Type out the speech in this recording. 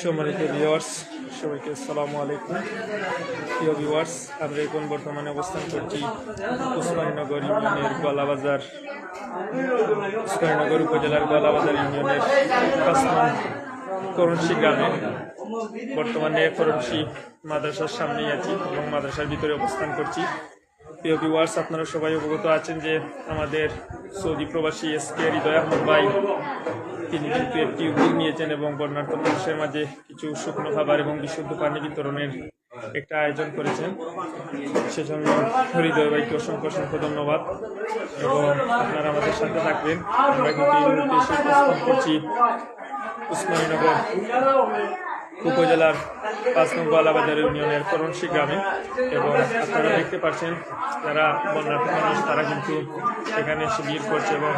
সম্মানিত ভিউয়ার্স, সবাইকে আসসালামু আলাইকুম। প্রিয় ভিউয়ার্স, আমরা এখন বর্তমানে অবস্থান করছি উসমানীনগর ইউনিয়নের গলাবাজার উসমানীনগর উপজেলার গলাবাজার ইউনিয়নের 5 নং করণশী গ্রামে। বর্তমানে করণশী মাদ্রাসার সামনেই আছি এবং মাদ্রাসার ভিতরে অবস্থান করছি। প্রিয় ভিউয়ার্স, আপনারা সবাই অবগত আছেন যে আমাদের সৌদি প্রবাসী এসকে হৃদয় আহমদ ভাই তিনি কিন্তু একটি উদ্যোগ নিয়েছেন এবং বন্যার্ত মানুষের মাঝে কিছু শুকনো খাবার এবং বিশুদ্ধ পানি বিতরণের একটা আয়োজন করেছেন। সেজন্য হৃদয় ভাইকে অসংখ্য অসংখ্য ধন্যবাদ এবং আপনারা আমাদের সাথে থাকবেন। আমরা কিন্তু এই মুহূর্তে এসে অবস্থান করছি উসমানীনগর উপজেলার 5 নং গলাবাজার ইউনিয়নের করণশী গ্রামে এবং আপনারা দেখতে পাচ্ছেন যারা বন্যার্ত মানুষ তারা কিন্তু এখানে এসে ভিড় করছে এবং